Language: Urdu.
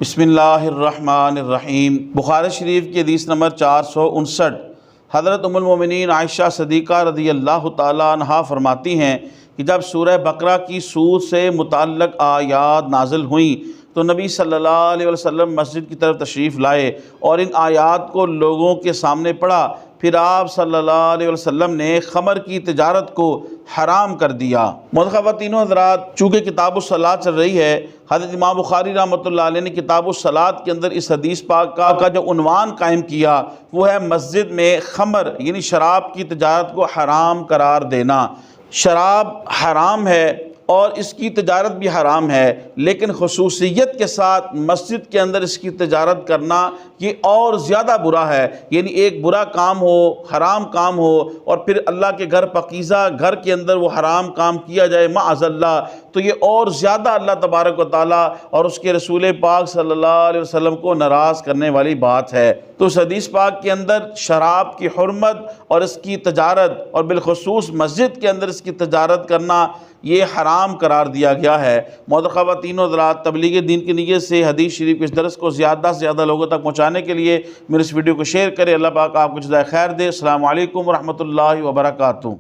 بسم اللہ الرحمن الرحیم۔ بخاری شریف کی حدیث نمبر 459۔ حضرت ام المومنین عائشہ صدیقہ رضی اللہ تعالیٰ عنہا فرماتی ہیں کہ جب سورہ بقرہ کی سود سے متعلق آیات نازل ہوئیں تو نبی صلی اللہ علیہ وسلم مسجد کی طرف تشریف لائے اور ان آیات کو لوگوں کے سامنے پڑھا۔ پھر آپ صلی اللہ علیہ وسلم نے خمر کی تجارت کو حرام کر دیا۔ خواتین و حضرات، چونکہ کتاب الصلاۃ چل رہی ہے، حضرت امام بخاری رحمۃ اللہ علیہ نے کتاب الصلاۃ کے اندر اس حدیث پاک کا جو عنوان قائم کیا وہ ہے مسجد میں خمر یعنی شراب کی تجارت کو حرام قرار دینا۔ شراب حرام ہے اور اس کی تجارت بھی حرام ہے، لیکن خصوصیت کے ساتھ مسجد کے اندر اس کی تجارت کرنا یہ اور زیادہ برا ہے۔ یعنی ایک برا کام ہو، حرام کام ہو، اور پھر اللہ کے گھر پاکیزہ گھر کے اندر وہ حرام کام کیا جائے معاذ اللہ، تو یہ اور زیادہ اللہ تبارک و تعالیٰ اور اس کے رسول پاک صلی اللہ علیہ وسلم کو ناراض کرنے والی بات ہے۔ تو اس حدیث پاک کے اندر شراب کی حرمت اور اس کی تجارت، اور بالخصوص مسجد کے اندر اس کی تجارت کرنا، یہ حرام قرار دیا گیا ہے۔ محترم خواتین و حضرات، تبلیغ دین کی نیت سے حدیث شریف کے اس درس کو زیادہ سے زیادہ لوگوں تک پہنچانے کے لیے میرے اس ویڈیو کو شیئر کریں۔ اللہ پاک آپ کو جزائے خیر دے۔ السلام علیکم ورحمۃ اللہ وبرکاتہ۔